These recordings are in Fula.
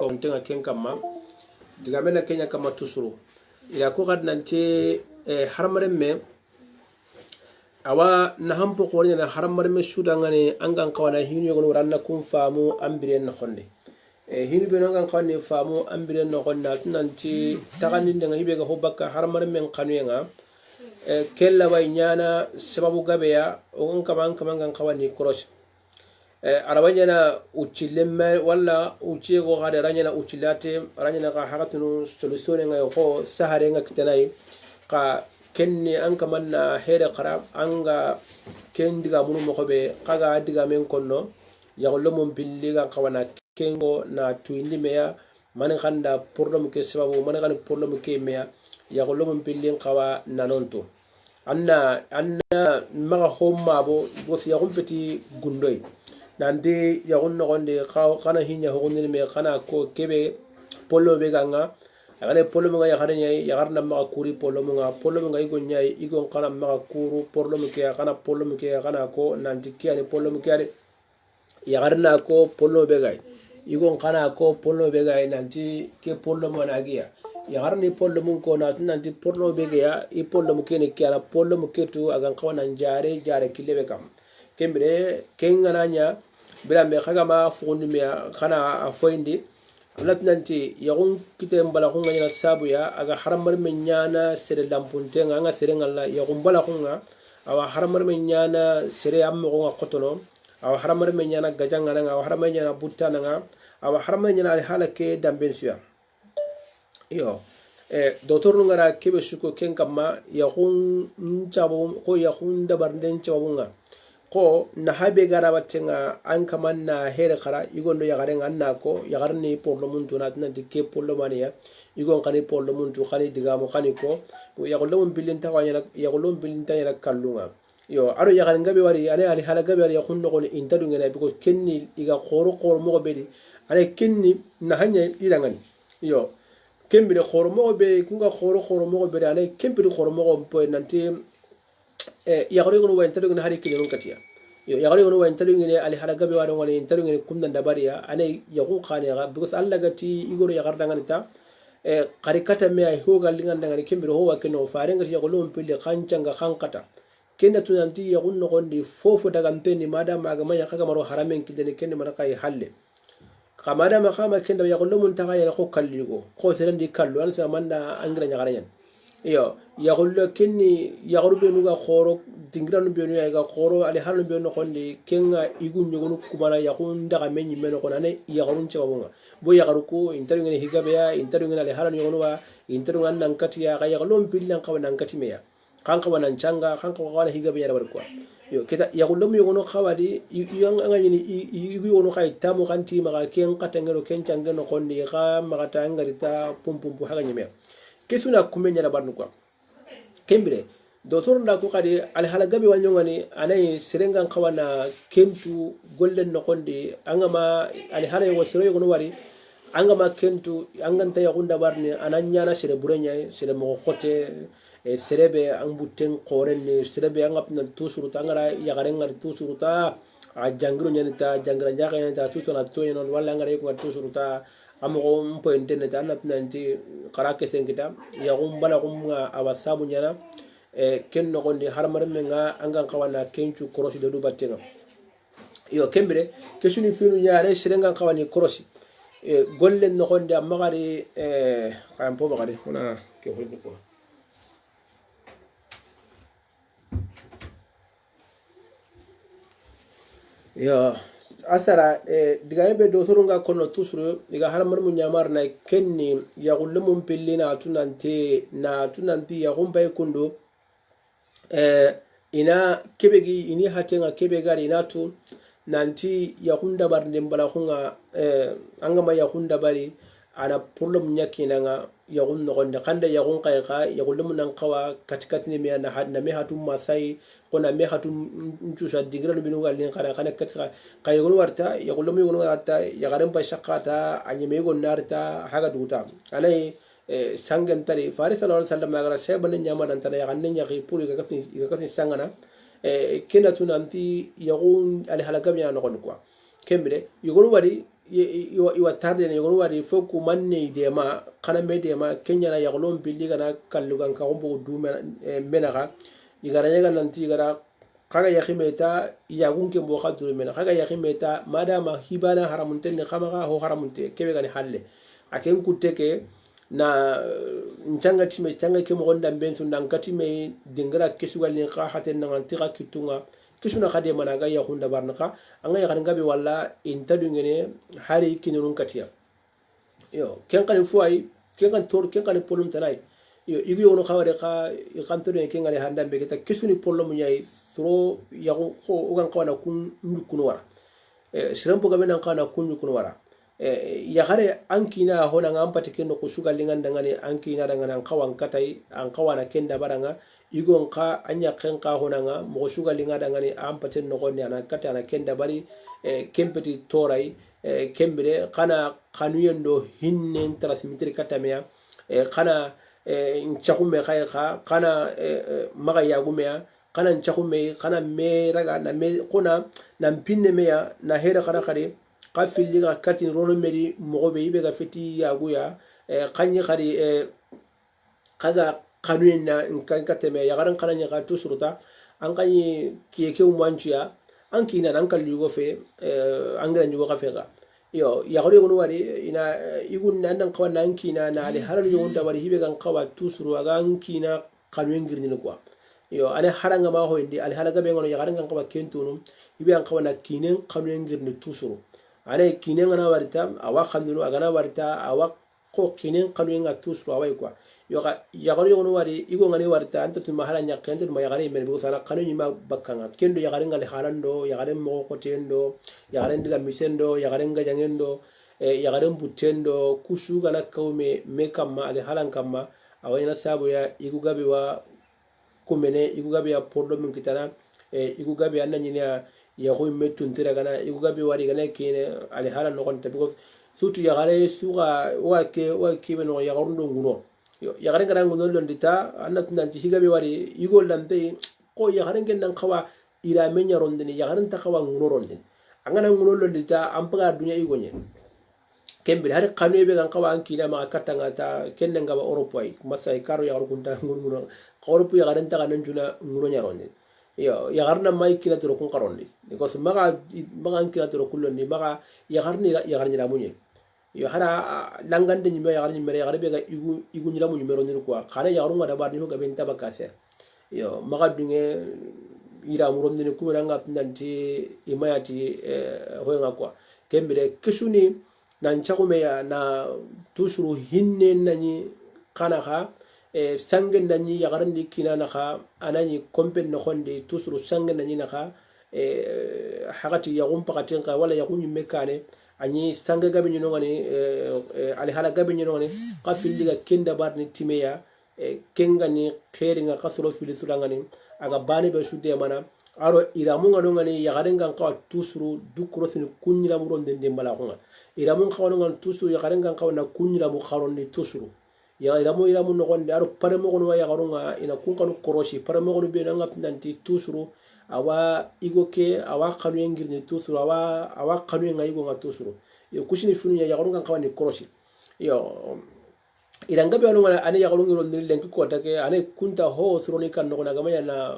kauntenga ken kamma diga mena kenya kama tusuru ila ko kad nanti haramare me awa na hampo ko na haramare me sudangani angan kawana hinu yogon ranna kum faamu ambiren no khonde hinu be ngan kawani faamu ambiren no khonna nanti tagani ndenga hibe ga hobaka haramare men kanuyenga kella way nyana sababu gabeya on kaman ngan kawani cross arabanyana uchilemme wala uchiego gade ranyana uchilate ranyana ka hakatunu solution nga ko sahare nga kitanai ka kenni anka manna here qarab anga kendiga munu mokobe kaga diga men konno yagollo mum billiga kawana kengo na tuindi meya man khanda problem ke sababu man khanda problem ke meya yagollo mum billin kawa nanonto anna maga homma bo bosi yagum peti gundoy nandi yagun nogonde kana hinya hogundi me kana ko kebe polo be ganga agane polo nga yagarnya yagarna ma kuri polo nga igonya igon kana ma kuru polo ke kana polo ke kana ko nandi kiani polo ke yagarna ko polo be gay igon kana ko polo be gay nanti ke polo managia yagarni polo mun ko nanti polo be gaya I polo ke ne kiana polo ketu agan kawana jare kilebe kam kembre kengananya bilambe khagama fundi me khana afoindi latnanti yagun kitem bala khunga nyana sabu ya aga haramar men nyana sere lampunte nga sere ngalla yagun bala khunga awa haramar men nyana sere am ko qotono awa haramar men nyana gajanga nga awa haramar nyana butana nga awa haramar nyana al halake dambensiya yo docteur ngara kebe suko ken kamma yagun nchabo ko yagun dabar den chabunga ko na habe gara batenga an kaman na here khara igondo yagare nganna ko yagarni porlo muntu na dike porlo mania igon kani porlo muntu khani digamo khani ko yagollo mun bilin tawanya yagollo bilin tawanya kallunga yo aro yagare ngabe wari ane ali hala gabe wari yakunno ko intadu ngena biko kenni iga khoro mo bedi ane kenni na hanya idangani yo kembire khoro mo be kunga khoro mo bedi ane kembire khoro mo po nanti yagare gono wa intadu ngena hari kilon katia yagare gono wa intadu ngene ali hala gabe wari wala intadu ngene kumna ndabariya ane yagun khani ga because alla gati igoro yagar dangani ta qarikata me ay hoga lingan dangani kembire ho wa keno farenga yagolo mpille khancanga khankata kenda tunanti yagun no gondi fofo daga mpeni madama aga manya kaga maro haramen kidene kende mara kai halle kamada makama kenda yagolo mun taga yana ko kalligo ko serandi kallu an sa manda angra nyagara yan iyo yagollo kenni yagorbe nuga khoro dingranu be nu ga khoro ali halu be no kondi kenga igu nyogonu kumana yagun daga menyi meno konane yagorun cewabunga bo yagaru ko intaru ngene higabe ya intaru ngene ali halu nyogonu wa intaru ngan nankati ya ga yagollo billan kawana nankati meya kan kawana changa kan kawana higabe ya bar ko yo kita yagollo mu yogono khawadi yang ngani igu yogono kay tamu kanti maga ken katangero ken changeno kondi ga magata ngarita pumpumpu haga nyeme kesuna kumenya na barnu kwa kembire docteur nda ko kadi al halagabe wanyongani anay serengan kawana kentu gollen no konde angama al halay wo sero yogono wari angama kentu anganta yagunda barni ananya na sere burenya sere mo khote serebe angbutten qoren serebe angapna tusuru tangara yagare ngar tusuru ta a jangro nyanita jangra nyaga ta tutona toyenon wala ngare ko tusuru ta amogo mpo internet anat nanti karake senkita ya gumbala gumga awasabu nyana ken no gondi harmar menga angan kawana kenchu korosi de du battenga yo kembere kesuni finu nyaare serengan kawani korosi gollen no gondi amagari kam po bagade ona ke holni ko yo asara digabe do sorunga kono tusuru diga haramar mu nyamar na kenni ya gullum pillina tunante ya gumbay kundo ina kebegi ini hatenga kebegari inatu nanti ya hunda bar ndembala hunga angama ya hunda bari ana problem nyakina nga ya gunno gonde kanda ya gun qayqa ya gullum nan qawa katikatni me na hadna me hatum masai kona me hatum nchusa digranu binu galin kana katka qaygun warta ya gullum yugun warta ya garan pa shaqata anyeme gon narta haga duta alai sangan tari faris sallallahu alaihi wasallam magara shayban nyama dan tana ya gannen ya qipuri ga kasin sangana kena tunanti yagun al halakam ya no kwa kembere yugun wari iwa tarde ne yogon wari foku manne dema kana me dema kenya na yaglon billi gana kallugan ka gombo dume menaga igara yaga nanti igara kaga yakimeta yagun ke bo khadru mena kaga yakimeta madama hibana haramunte ne khamaga ho haramunte kebe gani halle aken kuteke na ncanga time canga ke mo gonda bensu nan katime dingara kesugal ni kha haten nan tira kitunga kisuna khade managa ya hunda barnaka anga ya ngabe walla intadu ngene hari kinurun katiya yo ken kan fuai ken kan tor ken kan polum tanai yo igu yono khaware kha ikanto ne ken ngale handa be kita kisuni polum nyai suro ya ko ugan kawana kun nyukunu wara sirampo gabe nan kana kun nyukunu wara ya hare ankina hona ngampati ken ko sugal lingan dangane ankina dangana kawan katai an kawana kenda baranga igon ka anya kenka honanga mo suga linga dangani ampaten no gonni ana kata ana kenda bari kempeti torai kembere kana kanuyendo hinnen transmitter katamea kana nchakume kha kana maga yagumea kana nchakume kana me raga na me kona na mpinne mea na hera kana khare ka filliga katin rono meri mo be ibe ga feti yaguya kanyi khari kaga kanuyen na kan kateme ya garan kananya ka tusuruta an kanyi kiyeke umanchuya an kina nan kalli go fe an gran go kafe ga yo ya gore gono wari ina igun nan kawan nan kina na ale haran yo unta wari hibe gan kawa tusuru aga an kina kanuyen girni ko yo ane haranga ma ho indi ale halaga be ngono ya garan gan kawa kentunum hibe an kawa na kinen kanuyen girni tusuru ane kinen ngana warita awa khandulu aga na warita awa ko kinen kanuyen ga tusuru awai kwa yoga yagari yono wari igo ngani warta anta tuma hala nyakende ma yagari men bo sala kanu nyima bakkanga kendo yagari ngale halando yagari mo ko tendo yagari ndiga misendo yagari ngajangendo yagari butendo kushu gana kaume mekamma ale halan kamma awayna sabu ya igu gabe wa kumene igu gabe ya pordo min kitana igu gabe anani ya yago metun tira gana igu gabe wari gana kine ale halan no kon tabi sutu yagari suga wa ke beno yagarundo nguno yo yagaren garan ngono londita annat nanti higabe wari igo lambe ko yagaren gen nan kawa ira menya rondini yagaren ta kawa ngono rondini angana ngono londita ampaga dunya igo nyen kembe har kanube gan kawa ankina ma katanga ta kenne ngaba europoi masai karo yagaru kunta ngono europe yagaren ta kanan juna ngono nyarondini yo yagarna mai kina tro kun qarondi because maga ankina tro kullondi maga yagarni la munye yo hara langande nyimbe yagar nyimbe yagar be ga igu nyira mu nyimero ni ko khana yagar ngada bar ni ko gaben tabakase yo maga dunge ira mu romni ko ranga nanti imayati hoynga ko kembere kisuni nan chakume ya na tusuru hinne nani kana ha sangen nani yagar ni kinana ha anani kompen no khonde tusuru sangen nani na ha hagati yagum pakatin ka wala yagun nyimme kane ani sanga gabe nyino ngani ali hala gabe nyino ngani qafil diga kenda barni timeya kenga ni kheri nga kasro fili sulangani aga bani be shude mana aro iramu ngano ngani yagarenga ka tusuru dukro sin kunyira mu ronde ndembala ko iramu khawno ngan tusuru yagarenga ka na kunyira mu kharondi tusuru ya iramu no gonde aro pare mo gono yagarunga ina kunkanu koroshi pare mo gono be nga nanti tusuru awa igoke awa kanu ngirni tusuru awa kanu nga igo nga tusuru yo kushini funu ya yagarunga kawani koroshi yo iranga be anu ane yagarunga ron ni lenki ko take ane kunta ho suroni kan no na gamaya na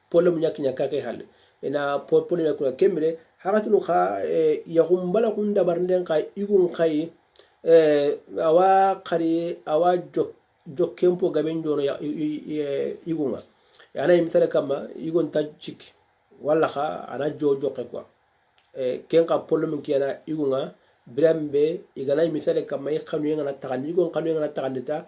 polum nyaknya kake hal ina polum yakuna kemre hagatunu kha yagumbala kunda barnden ka igun kai awa kari awa jokempo gaben jono ya igunga ana misale kama igon tajik wala kha ana joke kwa ken ka polum kiyana igunga brambe igana misale kama khanu ngana takandi igon khanu ngana takandita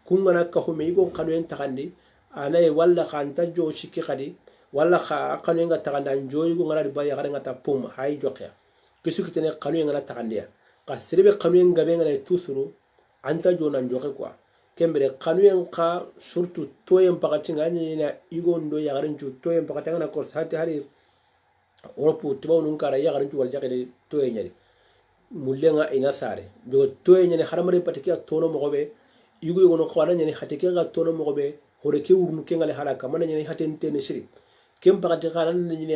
kungana ka hume igon khanu ngana takandi ana wala khan tajo shiki khadi wala kha khanu ngana takanda njo igon ngana riba ya ngata pum hay joke kisukitene khanu ngana takandiya ka sirbe khanu ngabe ngana tusuru anta jona joke kwa kembere kanuyen ka surtout toyen pakati ngani na igondo yagarin ju toyen pakati ngana ko sati hari Europe tibaw nun kara yagarin ju wal jakede toyen nyari mulenga ina sare be toyen nyani haramare patiki tono mogobe igo gono ko wana nyani hatike ga tono mogobe hore ke urnu ke ngale halaka mana nyani hatente ne shiri kem pakati kana ni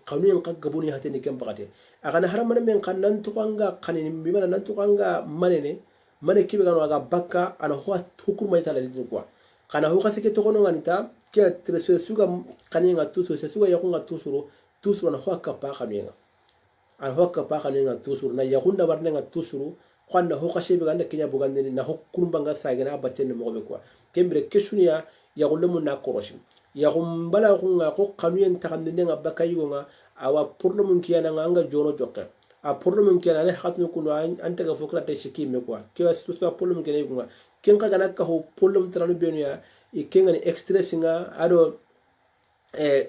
kanu yang kagabuni hateni kem pakati akana haramana men kanan to kanga kanini bimana nan to kanga manene mane kibe kanu aga bakka ana hukuma itala litu kwa kana hukase ke to kono nganita ke trese suga kaninga tusu se suga yakunga tusuru na hokka pa kaninga an hokka pa kaninga tusuru na yakunda barnga tusuru kwanda hokase be ganda kinya bugande na hokkurumba nga sagena batten mo be kwa kembre kesuniya yagullemu na koroshim yagumbala kunga ko kanuyen takandinde nga bakayigo nga awa problem kiyana nga anga jono jokke a problem kiyana ne hatnu kuno anta ga fokra te shikime kwa ke wasu to problem kiyana kunga ken ka gana ka ho problem tranu benuya ikenga ni extra singa ado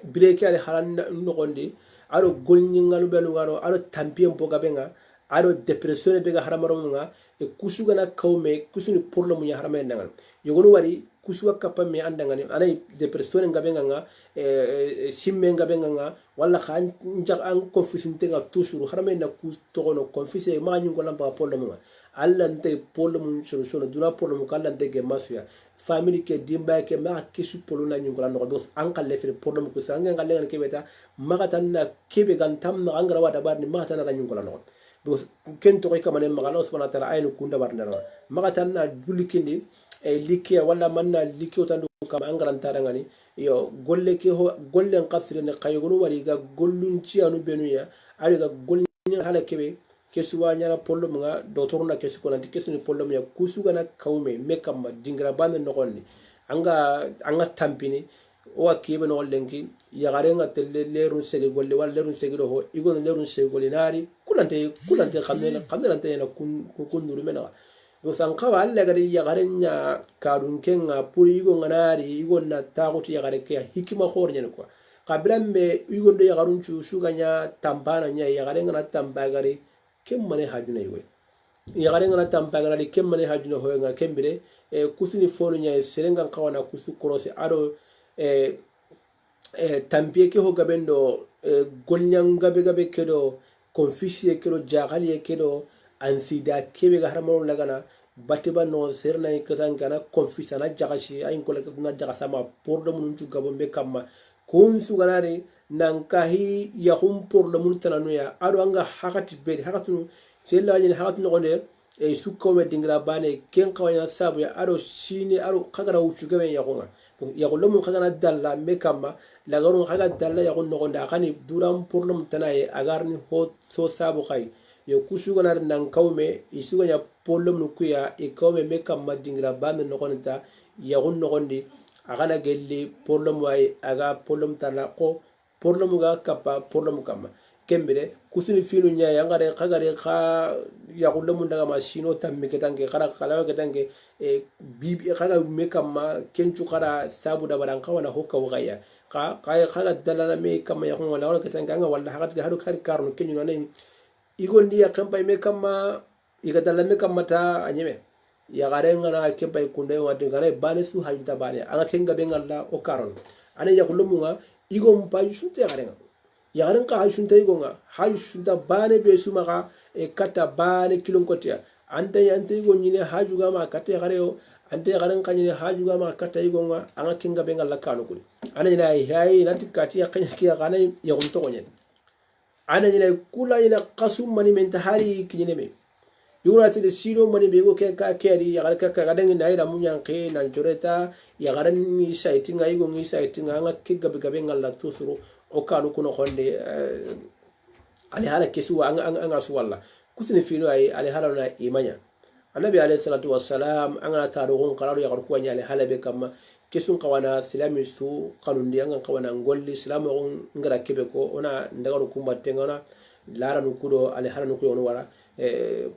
breke ale halan no gondi ado golnyingalu belu garo ado tampien boga benga ado depression be ga haramaro nga kusuga na kawme kusuni problem ya harama ndangal yogonu wari kusuwa kappa me andangani anay depression ngabenga nga simme ngabenga nga wala khan njak an confusinte nga toujours harama na ku togono confuse ma nyungo lamba problem nga alla nte problem solution duna problem kala nte ge masuya family ke dimba ke ma kisu poluna nyungo la no dos an kalle fe problem ko sanga ngalle ke beta magatan na kebe gantam na angara wada bar ni magatan na nyungo la no because ken to ka manen magala subhanahu wa ta'ala aynu kunda barna magatan na julikindi likia wala manna likio tandu kama angaran tarangani yo golle ke ho golle qasri ne qaygunu wari ga gollun cianu benuya ari ga gollun hala kebe kesuwa nyala pollo nga dotorna kesu ko nanti kesu ni pollo ya kusuga na kaume mekam dingra bande no gonni anga tampini o akibe no lenki ya garenga telle lerun sege golle wala lerun sege do ho igon lerun sege golle nari kulante kamne na kun nuru mena do sankawa alla gari ya garenya kadun kenga puri igon nganari igon na taguti ya gareke hikima hornya ko kabrambe igon do ya garun chu suganya tampana nya ya garenga na tambagari kemmane hajuna yoy ya garenga na tambagari kemmane hajuna hoyenga kembire kusuni fonu nya serenga kawana kusu korose ado tampie ke ho gabendo golnyang gabe kedo konfisi kedo jagali kedo ansida kebe ga haramo lagana batiba no serna ikatan kana konfisa na jagashi ayin ko na jagasa ma pordo mun ju gabo be kamma kun su ganare nan kahi ya hum pordo mun tananu ya ado anga hakati be hakatu sella ni hakatu no gonde sukko me dingra bane ken kawanya sabu ya ado shine ado kagara wuchu gabe ya konga ya ko lomun kagana dalla me kamma la garun kaga dalla ya gon no gonda kani duram pordo mun tanaye agarni ho so sabu kai yo kusuganar nan kawme isuganya problem nu kuya e kawme me kam madingra bande no konta ya gon no gondi agana gelli problem way aga problem tala ko problem ga kappa problem kam kembere kusuni finu nya ya ngare kagare kha ya gon mun daga machino tamme ketange khara khala ketange bibi kaga me kam ma kencu khara sabu da baran kawana hokka wagaya khaga dalala me kam ya gon wala ketange nga wala hakati hadu khari karno kenyu ne igondi ya kampai me kama igadala me kamata anyeme ya garenga na kampai kunde wadi gare bane su hajita bane anga kenga bengalla o karon ane ya kulumunga igom pa yusunte garenga ya garenga hajunta igonga hajunta bane be sumaka kata bane kilonkotia ante yante igonyine hajuga ma kata gareo ante garenga nyine hajuga ma kata igonga anga kenga bengalla kanu kuli ane na yayi nati kati ya kanya kia gane ya gunto gonyen ana nyina kula nyina qasum mani men tahari kinyene me yuna tele silo mani bego ke ka keri ya garka ka gadan na ira munyan ke na joreta ya garan ni saiti ngai go ngi saiti nga ke gabe ngalla tusuru o kanu kuno honde ali hala kesu anga suwalla kusini filo ay ali hala na imanya annabi alayhi salatu wassalam anga tarugon qararu ya garku wanya ali hala be kamma kesun kawana silami su kanundi anga kawana ngolli silama on ngara kebe ko ona ndagaru kumbatte ngona lara nukudo ali hala nukudo on wara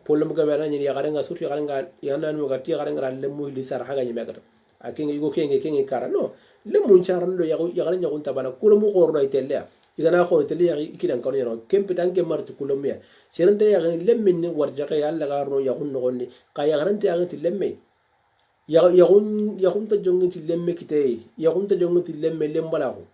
polum ga bana nyini yagaranga sutu yagaranga yana no gati yagaranga lemu lisar haga nyime gata akinga yugo kenge kara no lemu charando yagaranga kunta bana kulo mu gordo itelle igana ko itelle ikidan kanu yaro kempe tanke martu kulo miya serende yagaranga lemmin ni warjaga yalla garno yagun no gonni ka yagarante yagati lemme yagun ta jongiti lemme kitay yagun ta jongiti lemme lembalago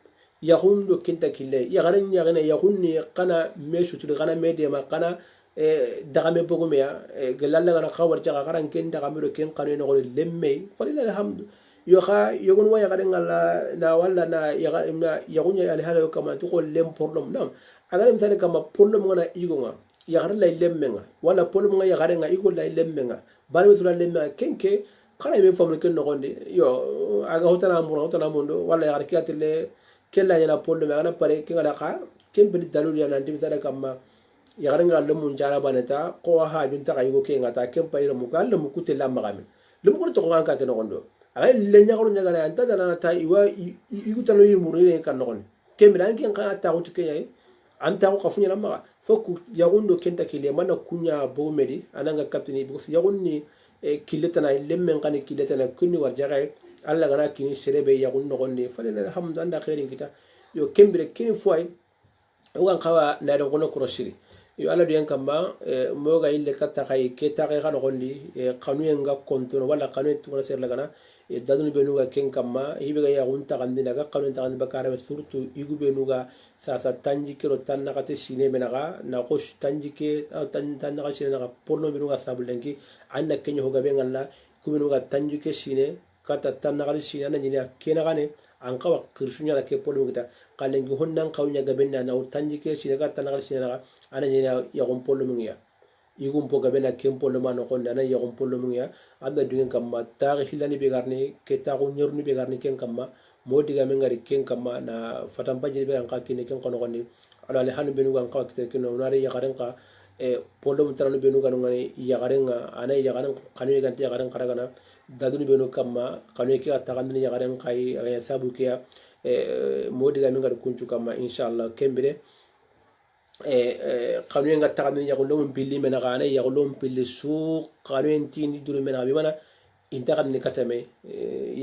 yagun do kinta kille yagaranga yagun ni kana meshu tu kana mede ma kana dagame bogumeya gelalla gana khawar jaga garan ken dagame do ken kanu no lemme falila alhamdu yo kha yogon wa yagare ngalla na walla na yagunya ali hala kama to ko lem problem nam agare misale kama problem ngana igo nga yagare la lemmenga wala problem nga yagare nga igo la lemmenga bari misula lemmenga kenke kala me famu ken nogonde yo aga hotana mundo wala yagare kiatele kella yana problem ana pare kengala ka kembeli dalul yana ndi misale kama yagare nga lemu njara baneta ko ha junta ka igo kenga ta kempa ira mugal mu kutela magami lemu ko to ka ke nogondo ay le nyagoro nyagala anta dana ta iwa igutalo yimurire kan non kembe dan ken kan ta wutu kenya anta ko kafunya lama foku yagundo kenta kile mana kunya bo medi ananga kaptini because yagonni kileta na lemmen kan kileta na kunni warjaga alla gana kini serebe yagundo gonne falena alhamdu anda khairin kita yo kembe kini foi ugan kawa na do gono kroshiri yo ala diyan kamba moga ille katta kay keta kay kan gondi kanu nga kontono wala kanu to ser lagana dadun benuga ken kama hibiga ya gunta gandina ga kanun ta ganda bakara surtu igu benuga sasa tanji kiro tanna kate sine menaga na ko tanji ke tanna ka sine naga porno benuga sabulenki anna kenyo hoga bengalla kubenuga tanji ke sine kata tanna ka sine na nyina kena gane an kawa kirsunya ke porno kita kalengi honnan kawnya ga benna na tanji ke sine ka tanna ka sine naga ana nyina ya gon porno mungiya igum po gabe na kempo le mano ko nana yagum po le munya anda dungen kamma tari hilani be garni ke tagu nyorni be garni ken kamma modi ga men ngari ken kamma na fatam baje be an ka kine ken kono konni ala le hanu benu gan ka kite ken no nare yagaren ka polo mutarano benu gan ngani yagaren ana yagaren kanu gan yagaren karagana daduni benu kamma kanu ke atagandini yagaren kai sabu ke modi ga men ngari kunchu kamma inshallah kembere قانون قطع من يقولون باللي من غانا يقولون باللي سوق قانون تين يدور من غبي وانا انتقد من كتمه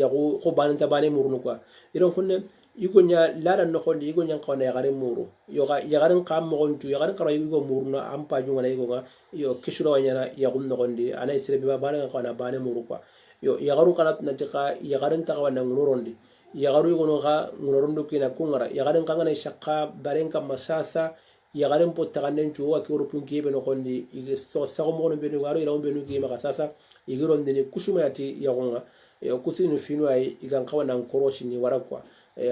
يقول خبان تباني مرنوكوا يرون كنا يقول يا لا نقول يقول يا قانا يغارين مورو يغارين قام مغنتو يغارين قرا يقول مورنا أم باجون ولا يقول يو كشروا ينا يقول نقول دي أنا يصير ببابانا قانا باني موركوا يو يغارون قنات نتقا يغارين تقوى نغنورون دي يغارو يقولون غا نغنورون كنا كونغرا يغارين قانا يشقا بارين كمساسا yagaren po taganden chuwa ki europun ki be no kondi ige so sago mo be no waro ila be no ki maka sasa igiron deni kusuma yati yagonga kusinu finu ay igan kawana nkoroshi ni wara kwa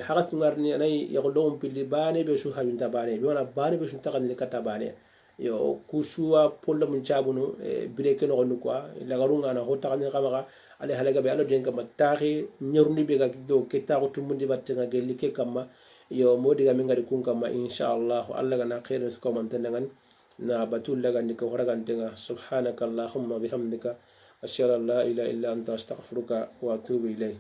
hagas ngarni anay yagolom pili bane be shu hayunta bane be wana bane be shu tagandi kata bane yo kushuwa polla mun chabunu bireke no gonu kwa lagarunga na hota kan kama ale halaga be alo denga matari nyurni be ga do keta ko tumundi battenga gelike kama yo modi ga min gadi kun kama inshallah Allah gana khairu ko man tangan na batul laga ni ko horagan tenga subhanaka allahumma bihamdika ashhadu an la ilaha illa anta astaghfiruka wa atubu ilayk